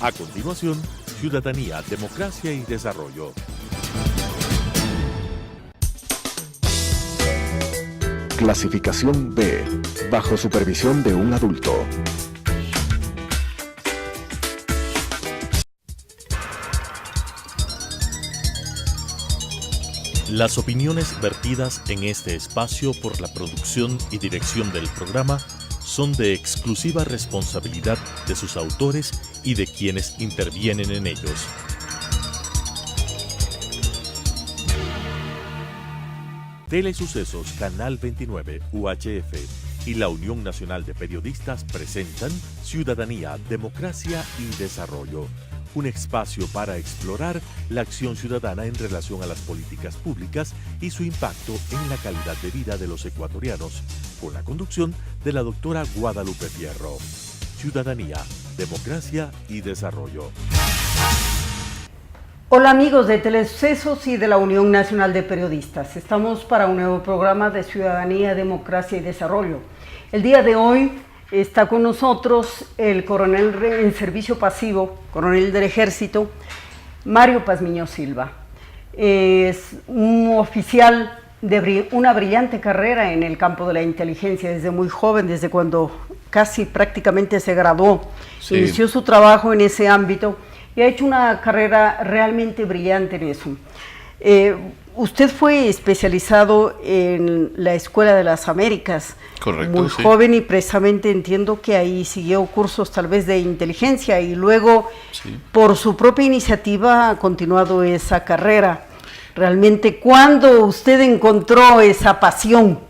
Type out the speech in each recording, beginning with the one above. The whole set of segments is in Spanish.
A continuación, Ciudadanía, Democracia y Desarrollo. Clasificación B, bajo supervisión de un adulto. Las opiniones vertidas en este espacio por la producción y dirección del programa son de exclusiva responsabilidad de sus autores y de quienes intervienen en ellos. Telesucesos Canal 29 UHF y la Unión Nacional de Periodistas presentan Ciudadanía, Democracia y Desarrollo, un espacio para explorar la acción ciudadana en relación a las políticas públicas y su impacto en la calidad de vida de los ecuatorianos, con la conducción de la doctora Guadalupe Fierro. Ciudadanía, Democracia y Desarrollo. Hola amigos de Telesucesos y de la Unión Nacional de Periodistas. Estamos para un nuevo programa de Ciudadanía, Democracia y Desarrollo. El día de hoy está con nosotros el coronel en servicio pasivo, coronel del Ejército, Mario Pazmiño Silva. Es un oficial de una brillante carrera en el campo de la inteligencia desde muy joven, desde cuando casi prácticamente se graduó. Sí. Inició su trabajo en ese ámbito y ha hecho una carrera realmente brillante en eso. Usted fue especializado en la Escuela de las Américas. Correcto, muy sí. Joven, y precisamente entiendo que ahí siguió cursos tal vez de inteligencia y luego por su propia iniciativa ha continuado esa carrera. Realmente, ¿cuándo usted encontró esa pasión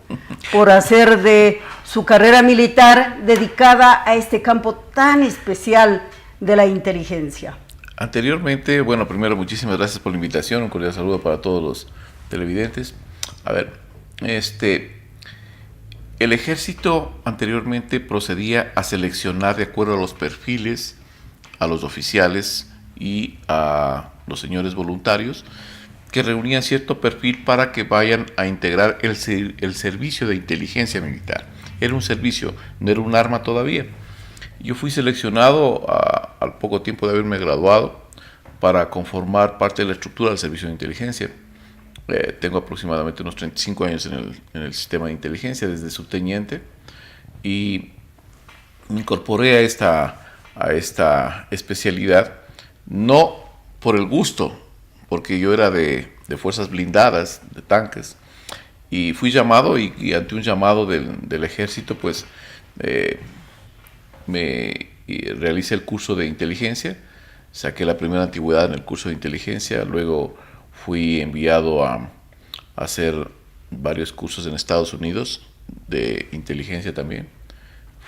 por hacer de su carrera militar dedicada a este campo tan especial de la inteligencia? Anteriormente, bueno, primero muchísimas gracias por la invitación, un cordial saludo para todos los televidentes. A ver, el ejército anteriormente procedía a seleccionar de acuerdo a los perfiles a los oficiales y a los señores voluntarios que reunían cierto perfil para que vayan a integrar el servicio de inteligencia militar. Era un servicio, no era un arma todavía. Yo fui seleccionado al poco tiempo de haberme graduado para conformar parte de la estructura del servicio de inteligencia. Tengo aproximadamente unos 35 años en el sistema de inteligencia desde subteniente y me incorporé a esta especialidad no por el gusto, porque yo era de fuerzas blindadas, de tanques, y fui llamado y ante un llamado del ejército pues realicé el curso de inteligencia, saqué la primera antigüedad en el curso de inteligencia, luego fui enviado a hacer varios cursos en Estados Unidos de inteligencia también.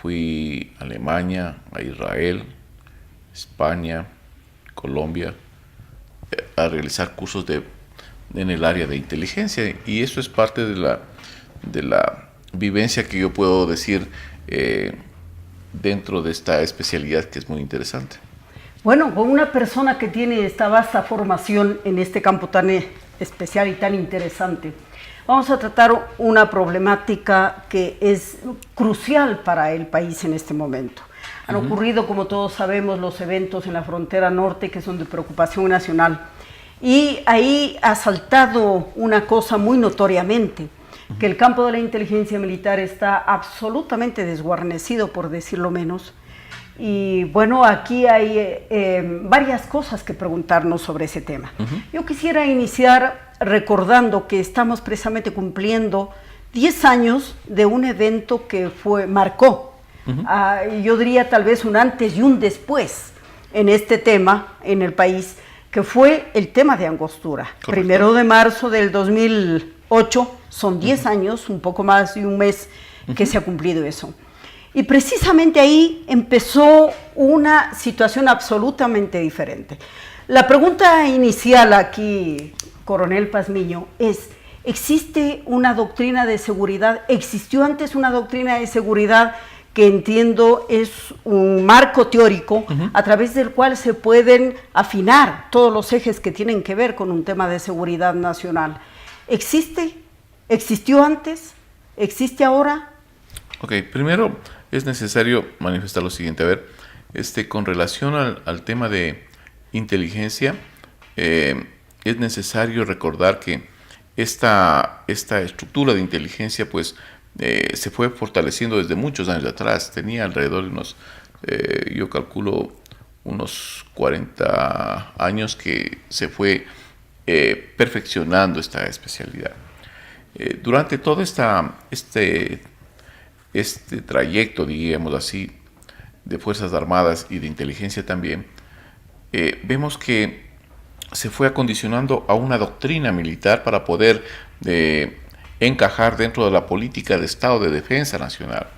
Fui a Alemania, a Israel, España, Colombia, a realizar cursos en el área de inteligencia, y eso es parte de la vivencia que yo puedo decir dentro de esta especialidad que es muy interesante. Bueno, con una persona que tiene esta vasta formación en este campo tan especial y tan interesante, vamos a tratar una problemática que es crucial para el país en este momento. Han ocurrido, como todos sabemos, los eventos en la frontera norte que son de preocupación nacional, y ahí ha saltado una cosa muy notoriamente, que el campo de la inteligencia militar está absolutamente desguarnecido, por decirlo menos. Y bueno, aquí hay varias cosas que preguntarnos sobre ese tema. Yo quisiera iniciar recordando que estamos precisamente cumpliendo 10 años de un evento que marcó, yo diría tal vez un antes y un después en este tema en el país, que fue el tema de Angostura. Correcto. 1 de marzo del 2008, son 10 años, un poco más de un mes que se ha cumplido eso. Y precisamente ahí empezó una situación absolutamente diferente. La pregunta inicial aquí, coronel Pazmiño, es: ¿existe una doctrina de seguridad? ¿Existió antes una doctrina de seguridad que entiendo es un marco teórico a través del cual se pueden afinar todos los ejes que tienen que ver con un tema de seguridad nacional? ¿Existe? ¿Existió antes? ¿Existe ahora? Ok, primero es necesario manifestar lo siguiente. A ver, Con relación al tema de inteligencia, es necesario recordar que esta estructura de inteligencia pues se fue fortaleciendo desde muchos años atrás. Tenía alrededor de unos, yo calculo, unos 40 años que se fue perfeccionando esta especialidad. Durante todo este trayecto, digamos así, de Fuerzas Armadas y de inteligencia también, vemos que se fue acondicionando a una doctrina militar para poder encajar dentro de la política de Estado de defensa nacional.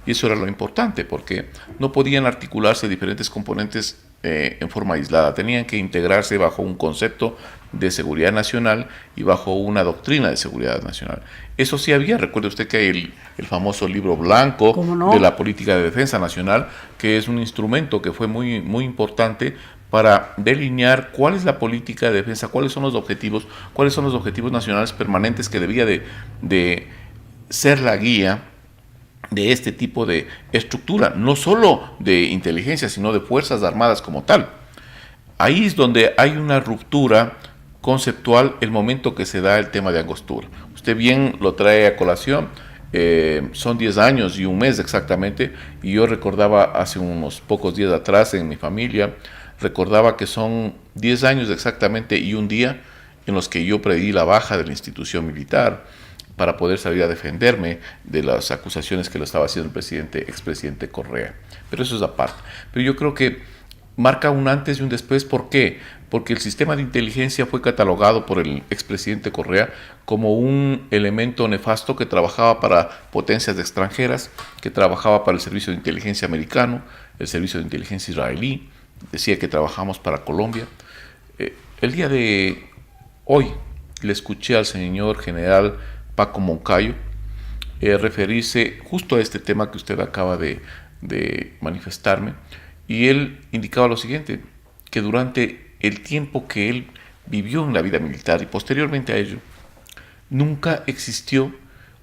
Y eso era lo importante, porque no podían articularse diferentes componentes en forma aislada, tenían que integrarse bajo un concepto de seguridad nacional y bajo una doctrina de seguridad nacional. Eso sí había, recuerde usted que hay el famoso libro blanco de la política de defensa nacional, que es un instrumento que fue muy, muy importante para delinear cuál es la política de defensa, cuáles son los objetivos nacionales permanentes que debía de ser la guía de este tipo de estructura, no solo de inteligencia, sino de Fuerzas Armadas como tal. Ahí es donde hay una ruptura conceptual el momento que se da el tema de Angostura. Usted bien lo trae a colación, son 10 años y un mes exactamente, y yo recordaba hace unos pocos días atrás en mi familia, recordaba que son 10 años exactamente y un día en los que yo pedí la baja de la institución militar para poder salir a defenderme de las acusaciones que le estaba haciendo el expresidente Correa. Pero eso es aparte. Pero yo creo que marca un antes y un después. ¿Por qué? Porque el sistema de inteligencia fue catalogado por el expresidente Correa como un elemento nefasto que trabajaba para potencias extranjeras, que trabajaba para el servicio de inteligencia americano, el servicio de inteligencia israelí, decía que trabajamos para Colombia. El día de hoy le escuché al señor general Paco Moncayo referirse justo a este tema que usted acaba de manifestarme, y él indicaba lo siguiente, que durante el tiempo que él vivió en la vida militar y posteriormente a ello, nunca existió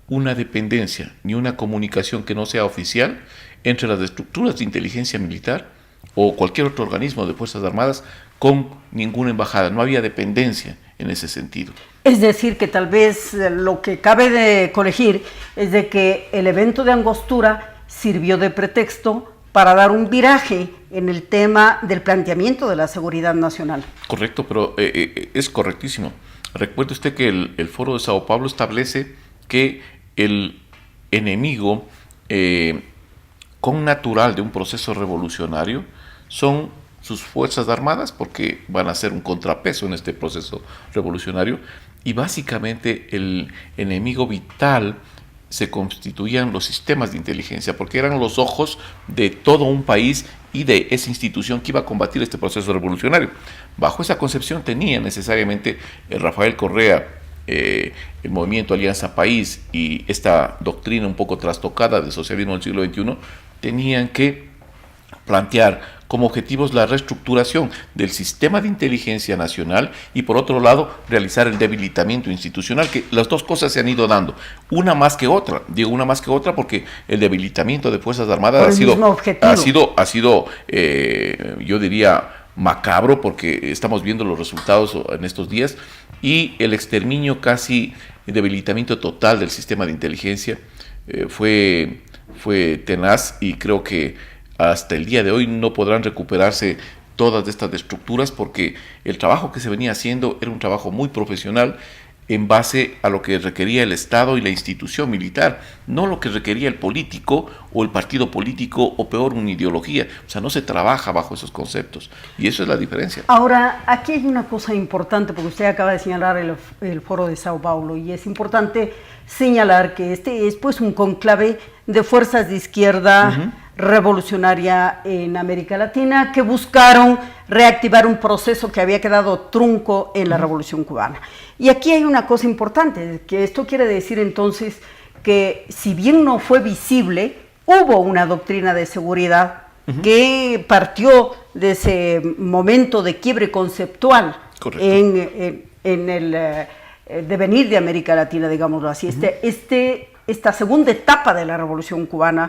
una dependencia ni una comunicación que no sea oficial entre las estructuras de inteligencia militar o cualquier otro organismo de Fuerzas Armadas con ninguna embajada. No había dependencia en ese sentido. Es decir, que tal vez lo que cabe de corregir es de que el evento de Angostura sirvió de pretexto para dar un viraje en el tema del planteamiento de la seguridad nacional. Correcto, pero es correctísimo. Recuerde usted que el Foro de Sao Paulo establece que el enemigo connatural de un proceso revolucionario son sus Fuerzas Armadas, porque van a ser un contrapeso en este proceso revolucionario, y básicamente el enemigo vital se constituían los sistemas de inteligencia, porque eran los ojos de todo un país y de esa institución que iba a combatir este proceso revolucionario. Bajo esa concepción tenía necesariamente Rafael Correa, el movimiento Alianza País y esta doctrina un poco trastocada del socialismo del siglo XXI, tenían que plantear como objetivos la reestructuración del sistema de inteligencia nacional y, por otro lado, realizar el debilitamiento institucional, que las dos cosas se han ido dando, una más que otra. Digo una más que otra porque el debilitamiento de Fuerzas Armadas ha sido yo diría, macabro, porque estamos viendo los resultados en estos días, y el exterminio casi, el debilitamiento total del sistema de inteligencia fue tenaz, y creo que hasta el día de hoy no podrán recuperarse todas estas estructuras, porque el trabajo que se venía haciendo era un trabajo muy profesional en base a lo que requería el Estado y la institución militar, no lo que requería el político o el partido político, o peor, una ideología. O sea, no se trabaja bajo esos conceptos, y eso es la diferencia. Ahora, aquí hay una cosa importante, porque usted acaba de señalar el Foro de Sao Paulo, y es importante señalar que este es pues un conclave de fuerzas de izquierda revolucionaria en América Latina que buscaron reactivar un proceso que había quedado trunco en la Revolución Cubana. Y aquí hay una cosa importante, que esto quiere decir entonces que si bien no fue visible, hubo una doctrina de seguridad que partió de ese momento de quiebre conceptual en el devenir de América Latina, digámoslo así. Esta segunda etapa de la Revolución Cubana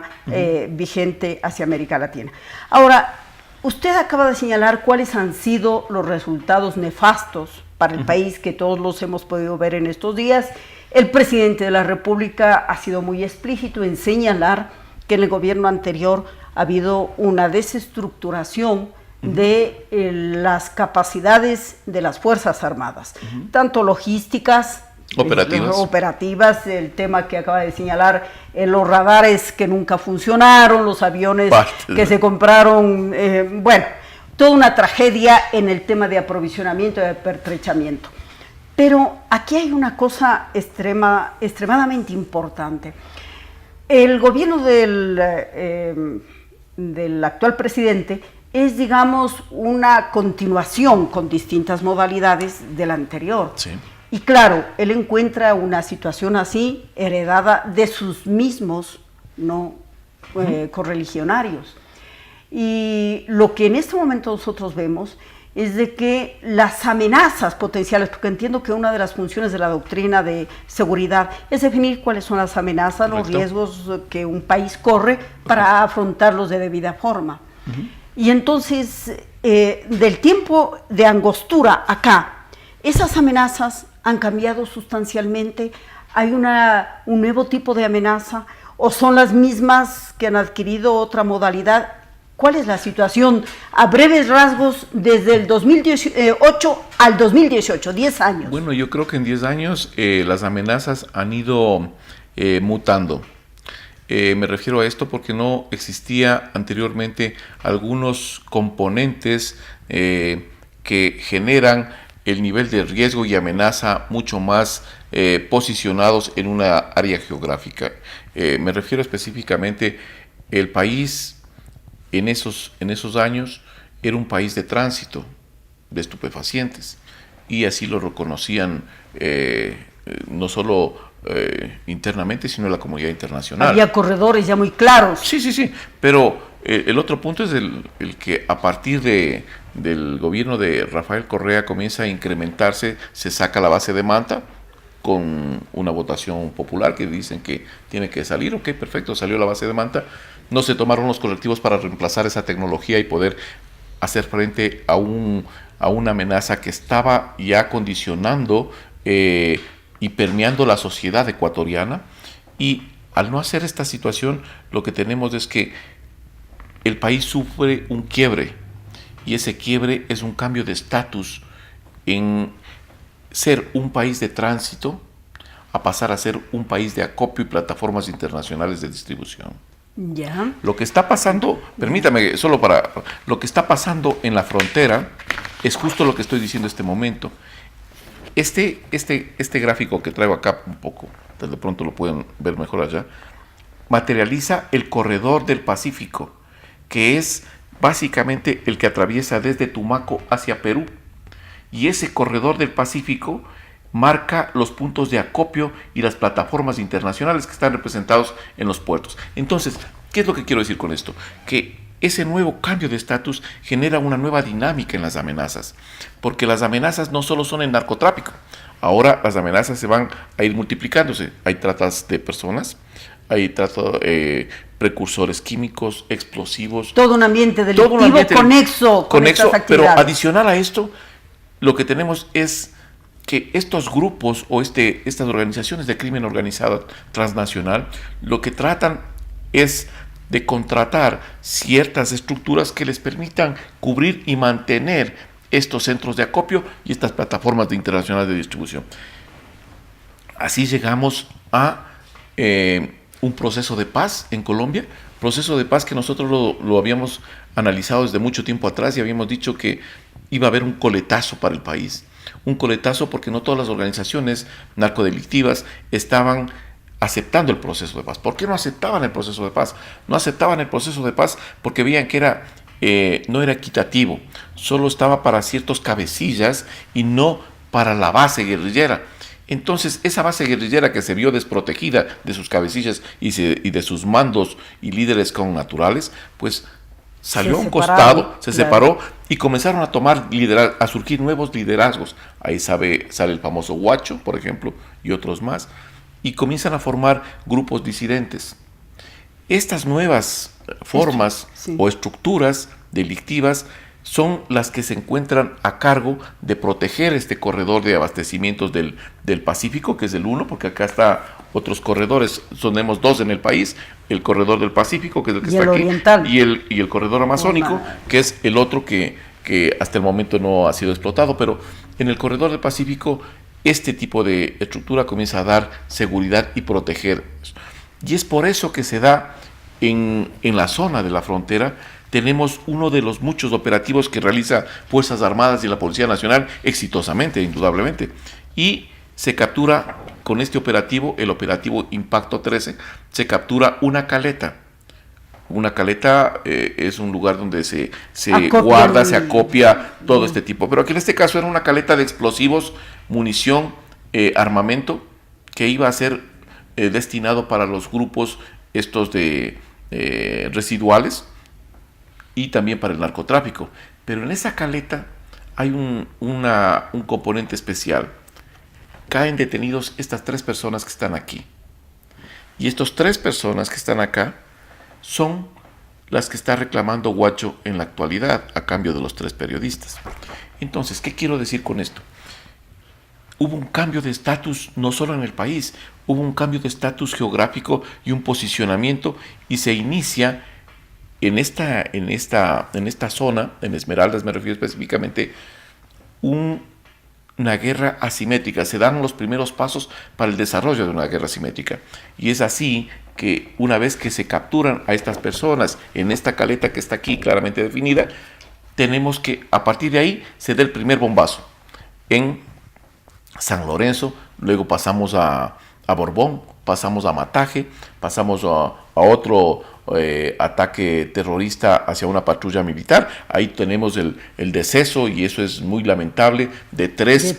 vigente hacia América Latina. Ahora, Usted acaba de señalar cuáles han sido los resultados nefastos para el país, que todos los hemos podido ver en estos días. El presidente de la República ha sido muy explícito en señalar que en el gobierno anterior ha habido una desestructuración de las capacidades de las Fuerzas Armadas, tanto logísticas, operativas, el tema que acaba de señalar, los radares que nunca funcionaron, los aviones que se compraron, bueno, toda una tragedia en el tema de aprovisionamiento y de pertrechamiento. Pero aquí hay una cosa extremadamente importante. El gobierno del actual presidente es, digamos, una continuación con distintas modalidades del anterior. Sí. Y claro, él encuentra una situación así heredada de sus mismos correligionarios. Y lo que en este momento nosotros vemos es de que las amenazas potenciales, porque entiendo que una de las funciones de la doctrina de seguridad es definir cuáles son las amenazas, los riesgos que un país corre para afrontarlos de debida forma. Y entonces, del tiempo de Angostura acá, esas amenazas han cambiado sustancialmente. ¿Hay un nuevo tipo de amenaza o son las mismas que han adquirido otra modalidad? ¿Cuál es la situación a breves rasgos desde el 2018 al 2018, 10 años? Bueno, yo creo que en 10 años las amenazas han ido mutando. Me refiero a esto porque no existía anteriormente algunos componentes que generan el nivel de riesgo y amenaza mucho más posicionados en una área geográfica. Me refiero específicamente, el país en esos años era un país de tránsito de estupefacientes, y así lo reconocían no solo internamente, sino la comunidad internacional. Había corredores ya muy claros. Sí, pero el otro punto es el que a partir del gobierno de Rafael Correa comienza a incrementarse, se saca la base de Manta con una votación popular que dicen que tiene que salir. Ok, perfecto, salió la base de Manta. No se tomaron los correctivos para reemplazar esa tecnología y poder hacer frente a una amenaza que estaba ya condicionando y permeando la sociedad ecuatoriana. Y al no hacer esta situación, lo que tenemos es que el país sufre un quiebre, y ese quiebre es un cambio de estatus en ser un país de tránsito a pasar a ser un país de acopio y plataformas internacionales de distribución. Ya. Lo que está pasando, permítame, lo que está pasando en la frontera es justo lo que estoy diciendo en este momento. Este gráfico que traigo acá un poco, de pronto lo pueden ver mejor allá, materializa el corredor del Pacífico, que es básicamente el que atraviesa desde Tumaco hacia Perú. Y ese corredor del Pacífico marca los puntos de acopio y las plataformas internacionales que están representados en los puertos. Entonces, ¿qué es lo que quiero decir con esto? Que ese nuevo cambio de estatus genera una nueva dinámica en las amenazas, porque las amenazas no solo son el narcotráfico, ahora las amenazas se van a ir multiplicándose. Hay tratas de personas, hay precursores químicos, explosivos. Todo un ambiente delictivo conexo con estas actividades. Pero adicional a esto, lo que tenemos es que estos grupos o estas organizaciones de crimen organizado transnacional lo que tratan es de contratar ciertas estructuras que les permitan cubrir y mantener estos centros de acopio y estas plataformas internacionales de distribución. Así llegamos a un proceso de paz en Colombia, proceso de paz que nosotros lo habíamos analizado desde mucho tiempo atrás y habíamos dicho que iba a haber un coletazo para el país. Un coletazo porque no todas las organizaciones narcodelictivas estaban aceptando el proceso de paz. ¿Por qué no aceptaban el proceso de paz? No aceptaban el proceso de paz porque veían que no era equitativo, solo estaba para ciertos cabecillas y no para la base guerrillera. Entonces, esa base guerrillera que se vio desprotegida de sus cabecillas y de sus mandos y líderes connaturales, pues salió a un costado, se separó y comenzaron a a surgir nuevos liderazgos. Ahí sale el famoso Huacho, por ejemplo, y otros más, y comienzan a formar grupos disidentes. Estas nuevas formas o estructuras delictivas son las que se encuentran a cargo de proteger este corredor de abastecimientos del Pacífico, que es el uno, porque acá está otros corredores, tenemos dos en el país, el corredor del Pacífico, que es el que está oriental. aquí, y el corredor amazónico, que es el otro que hasta el momento no ha sido explotado, pero en el corredor del Pacífico este tipo de estructura comienza a dar seguridad y proteger. Y es por eso que se da en la zona de la frontera. Tenemos uno de los muchos operativos que realiza Fuerzas Armadas y la Policía Nacional exitosamente, indudablemente. Y se captura con este operativo, el operativo Impacto 13, se captura una caleta. Una caleta es un lugar donde se guarda, se acopia todo este tipo. Pero aquí en este caso era una caleta de explosivos, munición, armamento, que iba a ser destinado para los grupos estos de residuales, y también para el narcotráfico. Pero en esa caleta hay un componente especial. Caen detenidos estas 3 personas que están aquí. Y estas 3 personas que están acá son las que está reclamando Huacho en la actualidad, a cambio de los 3 periodistas. Entonces, ¿qué quiero decir con esto? Hubo un cambio de estatus no solo en el país, hubo un cambio de estatus geográfico y un posicionamiento, y se inicia en esta zona, en Esmeraldas me refiero específicamente, una guerra asimétrica. Se dan los primeros pasos para el desarrollo de una guerra asimétrica. Y es así que una vez que se capturan a estas personas en esta caleta que está aquí claramente definida, tenemos que a partir de ahí se dé el primer bombazo en San Lorenzo, luego pasamos a Borbón, pasamos a Mataje, pasamos a otro ataque terrorista hacia una patrulla militar. Ahí tenemos el deceso, y eso es muy lamentable, de 3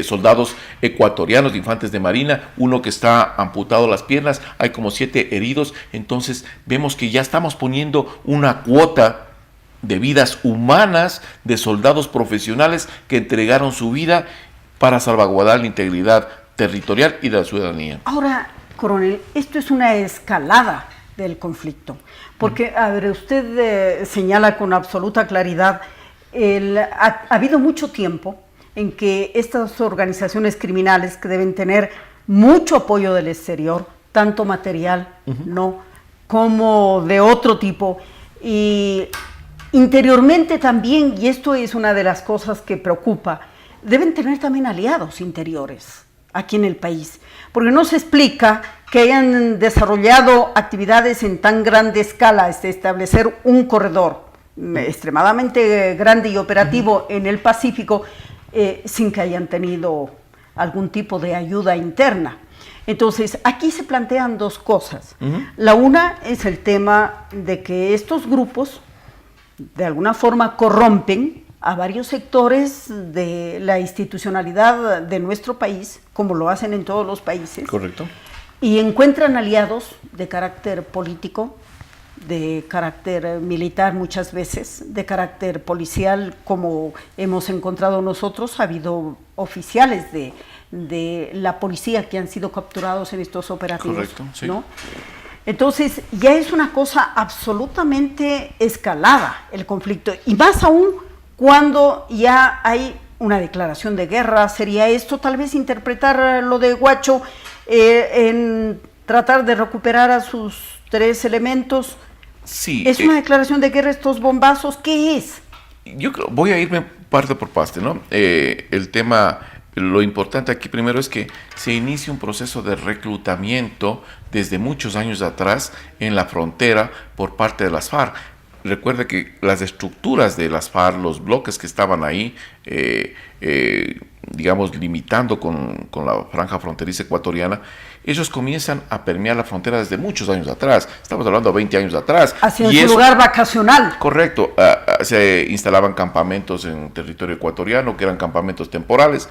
soldados ecuatorianos, de infantes de marina, uno que está amputado las piernas, hay como 7 heridos. Entonces vemos que ya estamos poniendo una cuota de vidas humanas de soldados profesionales que entregaron su vida para salvaguardar la integridad territorial y de la ciudadanía. Ahora, coronel, esto es una escalada del conflicto, porque, a ver, usted señala con absoluta claridad, ha habido mucho tiempo en que estas organizaciones criminales, que deben tener mucho apoyo del exterior, tanto material, no, como de otro tipo, y interiormente también, y esto es una de las cosas que preocupa, deben tener también aliados interiores aquí en el país, porque no se explica que hayan desarrollado actividades en tan grande escala, establecer un corredor extremadamente grande y operativo en el Pacífico, sin que hayan tenido algún tipo de ayuda interna. Entonces, aquí se plantean 2 cosas. La una es el tema de que estos grupos, de alguna forma, corrompen a varios sectores de la institucionalidad de nuestro país, como lo hacen en todos los países. Correcto. Y encuentran aliados de carácter político, de carácter militar muchas veces, de carácter policial, como hemos encontrado nosotros. Ha habido oficiales de la policía que han sido capturados en estos operativos. Correcto, sí. ¿No? Entonces, ya es una cosa absolutamente escalada el conflicto, y más aún cuando ya hay una declaración de guerra. Sería esto tal vez interpretar lo de Huacho en tratar de recuperar a sus 3 elementos. Sí. ¿Es una declaración de guerra estos bombazos? ¿Qué es? Yo creo, voy a irme parte por parte, ¿no? El tema, lo importante aquí primero es que se inicia un proceso de reclutamiento desde muchos años atrás en la frontera por parte de las FARC. Recuerda que las estructuras de las FARC, los bloques que estaban ahí, digamos, limitando con la franja fronteriza ecuatoriana, ellos comienzan a permear la frontera desde muchos años atrás. Estamos hablando de 20 años atrás. Hacia su lugar vacacional. Correcto. Se instalaban campamentos en territorio ecuatoriano, que eran campamentos temporales,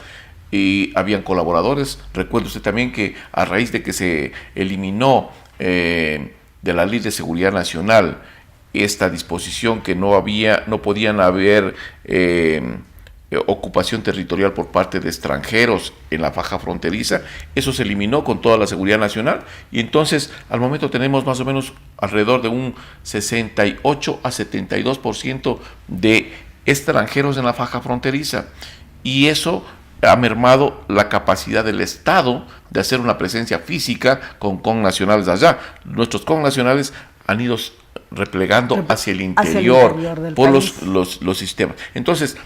y habían colaboradores. Recuerda usted también que a raíz de que se eliminó de la Ley de Seguridad Nacional esta disposición que no podían haber ocupación territorial por parte de extranjeros en la faja fronteriza. Eso se eliminó con toda la seguridad nacional y entonces al momento tenemos más o menos alrededor de un 68 a 72% de extranjeros en la faja fronteriza, y eso ha mermado la capacidad del Estado de hacer una presencia física con connacionales allá. Nuestros connacionales han ido replegando hacia el interior por los sistemas. Entonces,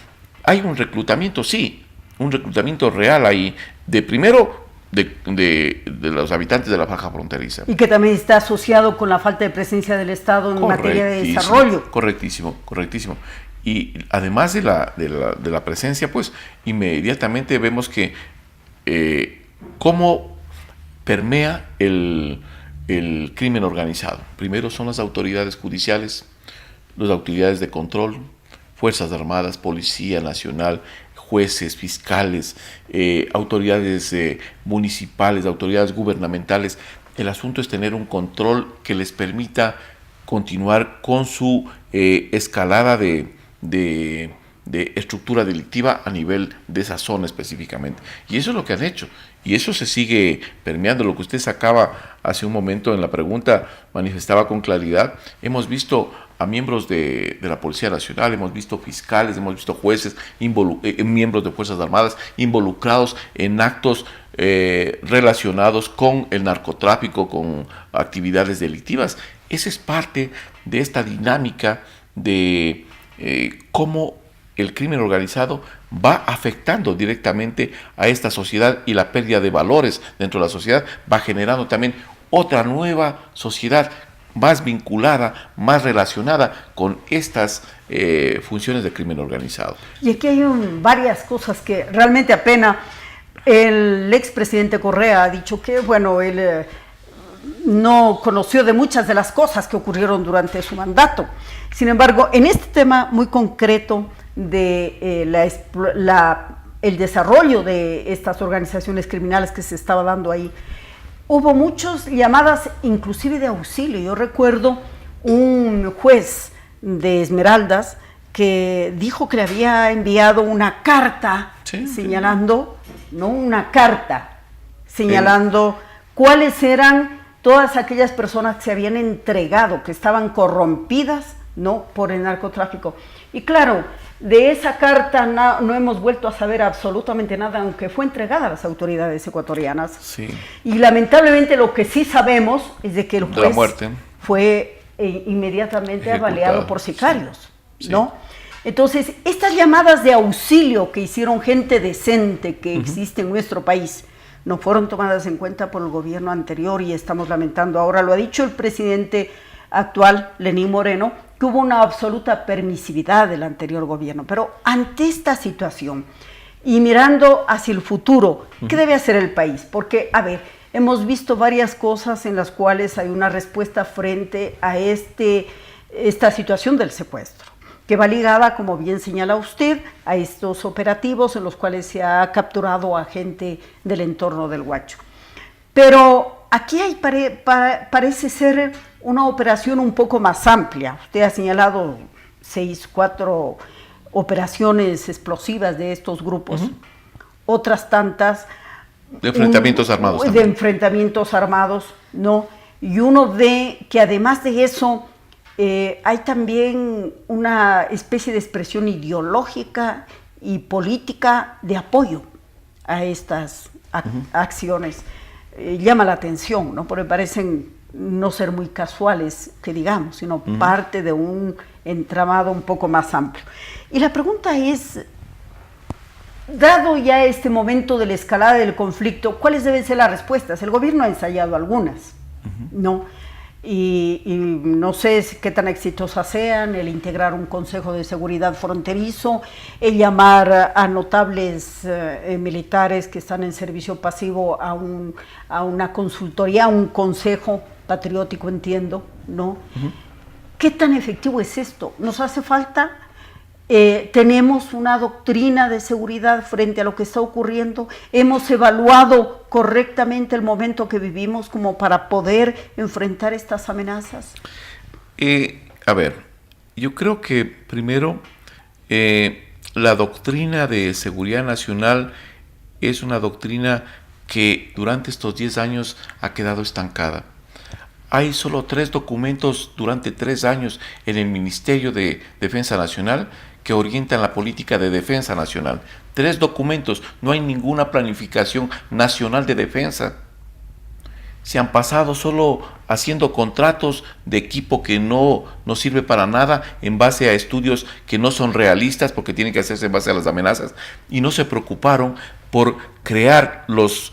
hay un reclutamiento, sí, un reclutamiento real ahí, de primero de los habitantes de la faja fronteriza. Y que también está asociado con la falta de presencia del Estado en materia de desarrollo. Correctísimo. Y además de la presencia, pues inmediatamente vemos que cómo permea el crimen organizado. Primero son las autoridades judiciales, las autoridades de control, Fuerzas Armadas, Policía Nacional, jueces, fiscales, autoridades municipales, autoridades gubernamentales. El asunto es tener un control que les permita continuar con su escalada de estructura delictiva a nivel de esa zona específicamente. Y eso es lo que han hecho. Y eso se sigue permeando. Lo que usted sacaba hace un momento en la pregunta manifestaba con claridad. Hemos visto a miembros de la Policía Nacional, hemos visto fiscales, hemos visto jueces, miembros de Fuerzas Armadas involucrados en actos relacionados con el narcotráfico, con actividades delictivas. Esa es parte de esta dinámica de cómo el crimen organizado va afectando directamente a esta sociedad, y la pérdida de valores dentro de la sociedad va generando también otra nueva sociedad más vinculada, más relacionada con estas funciones de crimen organizado. Y aquí hay varias cosas que realmente apena. El expresidente Correa ha dicho que, bueno, él no conoció de muchas de las cosas que ocurrieron durante su mandato. Sin embargo, en este tema muy concreto de el desarrollo de estas organizaciones criminales que se estaba dando ahí, hubo muchas llamadas inclusive de auxilio. Yo recuerdo un juez de Esmeraldas que dijo que le había enviado una carta señalando, no una carta, señalando cuáles eran todas aquellas personas que se habían entregado, que estaban corrompidas, ¿no?, por el narcotráfico. Y claro, de esa carta no hemos vuelto a saber absolutamente nada, aunque fue entregada a las autoridades ecuatorianas. Sí. Y lamentablemente lo que sí sabemos es de que el juez fue inmediatamente baleado por sicarios, ¿no? Entonces, estas llamadas de auxilio que hicieron gente decente que existe en nuestro país no fueron tomadas en cuenta por el gobierno anterior, y estamos lamentando, ahora lo ha dicho el presidente actual, Lenín Moreno, que hubo una absoluta permisividad del anterior gobierno. Pero ante esta situación y mirando hacia el futuro, ¿qué debe hacer el país? Porque, a ver, hemos visto varias cosas en las cuales hay una respuesta frente a esta situación del secuestro, que va ligada, como bien señala usted, a estos operativos en los cuales se ha capturado a gente del entorno del Huacho. Pero aquí hay, parece ser una operación un poco más amplia. Usted ha señalado 4 operaciones explosivas de estos grupos, otras tantas de enfrentamientos armados. De enfrentamientos armados, ¿no? Y uno ve que además de eso hay también una especie de expresión ideológica y política de apoyo a estas acciones. Llama la atención, ¿no? Porque parecen no ser muy casuales, que digamos, sino parte de un entramado un poco más amplio. Y la pregunta es, dado ya este momento de la escalada del conflicto, ¿cuáles deben ser las respuestas? El gobierno ha ensayado algunas, ¿no? Y no sé qué tan exitosas sean, el integrar un Consejo de Seguridad Fronterizo, el llamar a notables militares que están en servicio pasivo a una consultoría, a un consejo patriótico, entiendo, ¿no? ¿Qué tan efectivo es esto? ¿Nos hace falta? ¿Tenemos una doctrina de seguridad frente a lo que está ocurriendo? ¿Hemos evaluado correctamente el momento que vivimos como para poder enfrentar estas amenazas? A ver, yo creo que primero la doctrina de seguridad nacional es una doctrina que durante estos 10 años ha quedado estancada. Hay solo 3 documentos durante 3 años en el Ministerio de Defensa Nacional que orientan la política de defensa nacional. 3 documentos, no hay ninguna planificación nacional de defensa. Se han pasado solo haciendo contratos de equipo que no sirve para nada en base a estudios que no son realistas porque tienen que hacerse en base a las amenazas, y no se preocuparon por crear los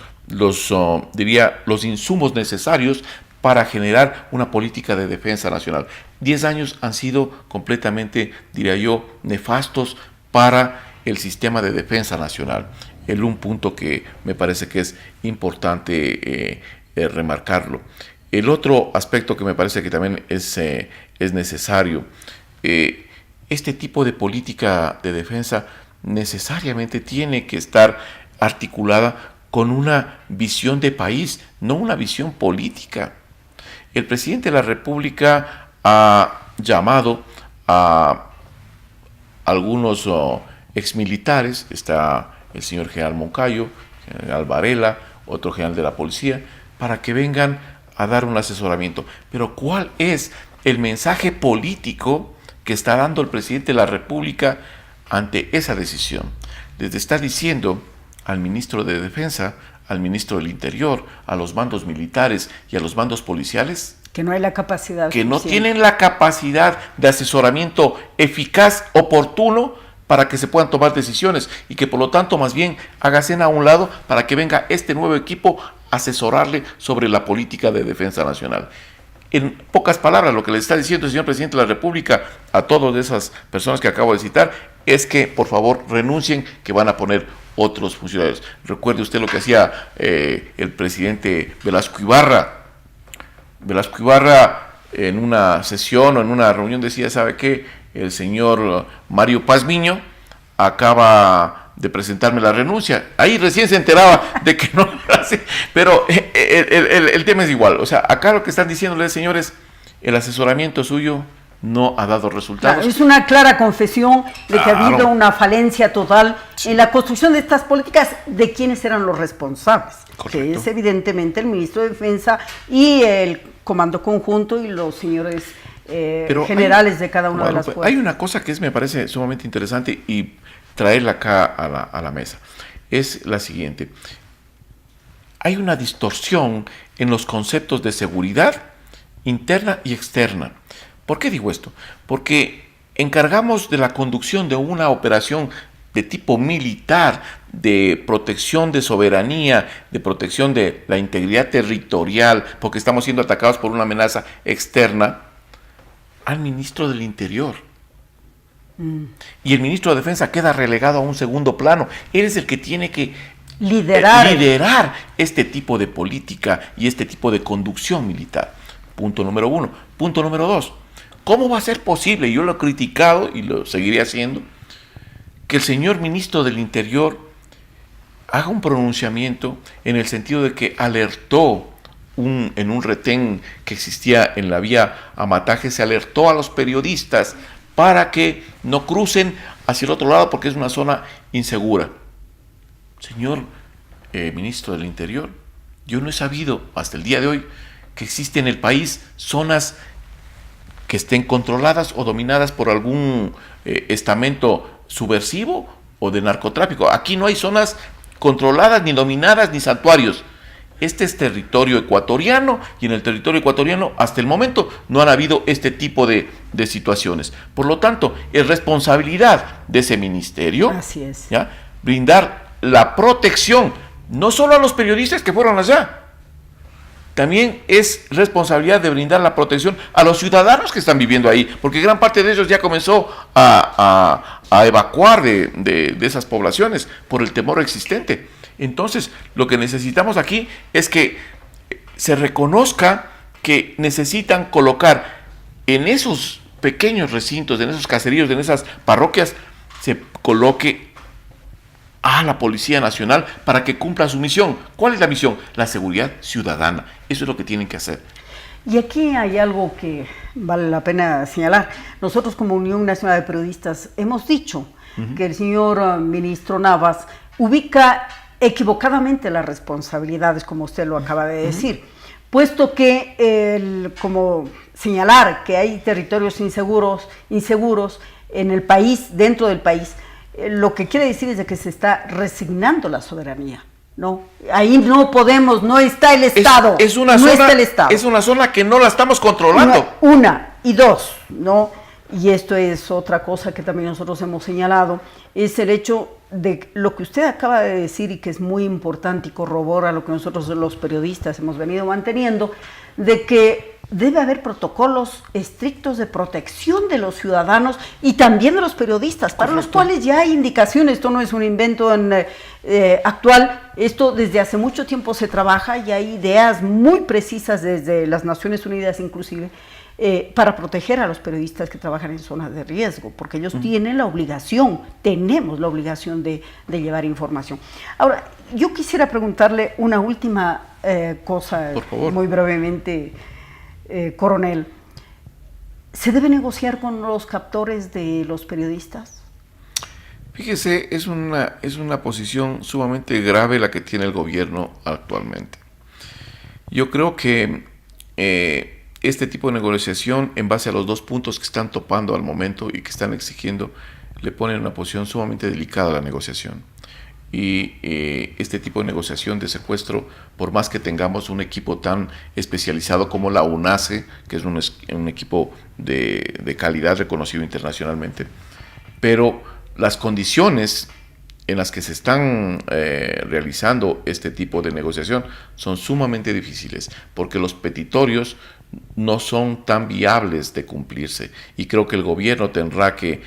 insumos necesarios para generar una política de defensa nacional. 10 años han sido completamente, diría yo, nefastos para el sistema de defensa nacional. Un punto que me parece que es importante remarcarlo. El otro aspecto que me parece que también es necesario, este tipo de política de defensa necesariamente tiene que estar articulada con una visión de país, no una visión política. El presidente de la República ha llamado a algunos exmilitares, está el señor general Moncayo, general Varela, otro general de la policía, para que vengan a dar un asesoramiento. Pero ¿cuál es el mensaje político que está dando el presidente de la República ante esa decisión? Les está diciendo al ministro de Defensa, al ministro del Interior, a los mandos militares y a los mandos policiales que no hay la capacidad que no tienen la capacidad de asesoramiento eficaz, oportuno, para que se puedan tomar decisiones, y que por lo tanto más bien hágase a un lado para que venga este nuevo equipo a asesorarle sobre la política de defensa nacional. En pocas palabras, lo que le está diciendo el señor presidente de la República a todas esas personas que acabo de citar es que por favor renuncien, que van a poner otros funcionarios. Recuerde usted lo que hacía el presidente Velasco Ibarra. Velasco Ibarra en una sesión o en una reunión decía, ¿sabe qué? El señor Mario Pazmiño acaba de presentarme la renuncia. Ahí recién se enteraba de que no lo hace, pero el tema es igual. O sea, acá lo que están diciéndole, señores, el asesoramiento suyo no ha dado resultados. Claro, es una clara confesión de que ha habido una falencia total en la construcción de estas políticas, de quiénes eran los responsables. Correcto. Que es evidentemente el ministro de Defensa y el Comando Conjunto y los señores generales de cada una de las fuerzas. Hay una cosa que me parece sumamente interesante y traerla acá a la mesa. Es la siguiente. Hay una distorsión en los conceptos de seguridad interna y externa. ¿Por qué digo esto? Porque encargamos de la conducción de una operación de tipo militar, de protección de soberanía, de protección de la integridad territorial, porque estamos siendo atacados por una amenaza externa, al ministro del Interior. Y el ministro de Defensa queda relegado a un segundo plano. Él es el que tiene que liderar este tipo de política y este tipo de conducción militar. Punto número 1. Punto número 2. ¿Cómo va a ser posible? Yo lo he criticado y lo seguiré haciendo, que el señor ministro del Interior haga un pronunciamiento en el sentido de que alertó en un retén que existía en la vía Amataje, se alertó a los periodistas para que no crucen hacia el otro lado porque es una zona insegura. Señor ministro del Interior, yo no he sabido hasta el día de hoy que existe en el país zonas que estén controladas o dominadas por algún estamento subversivo o de narcotráfico. Aquí no hay zonas controladas, ni dominadas, ni santuarios. Este es territorio ecuatoriano, y en el territorio ecuatoriano hasta el momento no han habido este tipo de situaciones. Por lo tanto, es responsabilidad de ese ministerio, así es, ¿ya?, brindar la protección, no solo a los periodistas que fueron allá, también es responsabilidad de brindar la protección a los ciudadanos que están viviendo ahí, porque gran parte de ellos ya comenzó a evacuar de esas poblaciones por el temor existente. Entonces, lo que necesitamos aquí es que se reconozca que necesitan colocar en esos pequeños recintos, en esos caseríos, en esas parroquias, se coloque a la Policía Nacional para que cumpla su misión. ¿Cuál es la misión? La seguridad ciudadana. Eso es lo que tienen que hacer. Y aquí hay algo que vale la pena señalar. Nosotros como Unión Nacional de Periodistas hemos dicho que el señor ministro Navas ubica equivocadamente las responsabilidades, como usted lo acaba de decir, puesto que como señalar que hay territorios inseguros en el país, dentro del país, lo que quiere decir es de que se está resignando la soberanía. No, ahí no podemos, no está el Estado. Está el Estado. Es una zona que no la estamos controlando. Una y dos, ¿no? Y esto es otra cosa que también nosotros hemos señalado, es el hecho de lo que usted acaba de decir y que es muy importante y corrobora lo que nosotros los periodistas hemos venido manteniendo, de que debe haber protocolos estrictos de protección de los ciudadanos y también de los periodistas, para los cuales ya hay indicaciones. Esto no es un invento actual, esto desde hace mucho tiempo se trabaja y hay ideas muy precisas desde las Naciones Unidas inclusive, para proteger a los periodistas que trabajan en zonas de riesgo, porque ellos tienen la obligación, tenemos la obligación de llevar información. Ahora, yo quisiera preguntarle una última cosa, por favor, muy brevemente, coronel. ¿Se debe negociar con los captores de los periodistas? Fíjese, es una posición sumamente grave la que tiene el gobierno actualmente. Yo creo que este tipo de negociación, en base a los dos puntos que están topando al momento y que están exigiendo, le pone en una posición sumamente delicada a la negociación. Y este tipo de negociación de secuestro, por más que tengamos un equipo tan especializado como la UNACE, que es un equipo de calidad reconocido internacionalmente, pero las condiciones en las que se están realizando este tipo de negociación son sumamente difíciles, porque los petitorios no son tan viables de cumplirse, y creo que el gobierno tendrá que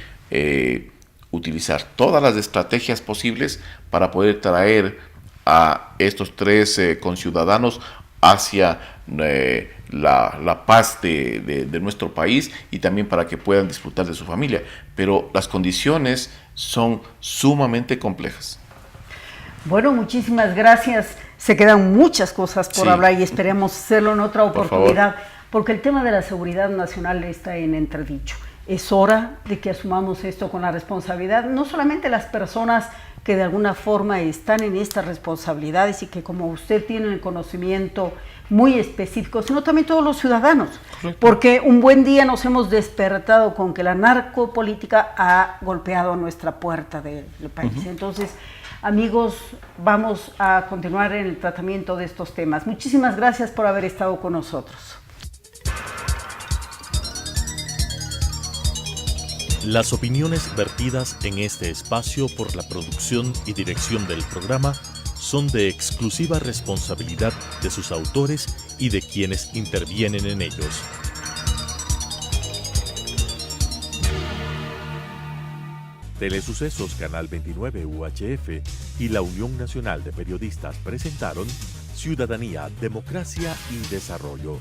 utilizar todas las estrategias posibles para poder traer a estos tres conciudadanos hacia la paz de nuestro país, y también para que puedan disfrutar de su familia, pero las condiciones son sumamente complejas. Bueno, muchísimas gracias. Se quedan muchas cosas por hablar y esperemos hacerlo en otra oportunidad, porque el tema de la seguridad nacional está en entredicho. Es hora de que asumamos esto con la responsabilidad, no solamente las personas que de alguna forma están en estas responsabilidades y que, como usted tiene el conocimiento muy específico, sino también todos los ciudadanos. Correcto. Porque un buen día nos hemos despertado con que la narcopolítica ha golpeado nuestra puerta del país. Entonces, amigos, vamos a continuar en el tratamiento de estos temas. Muchísimas gracias por haber estado con nosotros. Las opiniones vertidas en este espacio por la producción y dirección del programa son de exclusiva responsabilidad de sus autores y de quienes intervienen en ellos. Telesucesos Canal 29 UHF y la Unión Nacional de Periodistas presentaron Ciudadanía, Democracia y Desarrollo,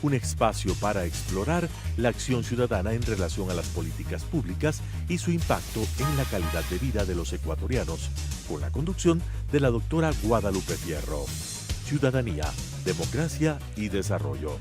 un espacio para explorar la acción ciudadana en relación a las políticas públicas y su impacto en la calidad de vida de los ecuatorianos, con la conducción de la doctora Guadalupe Fierro. Ciudadanía, Democracia y Desarrollo.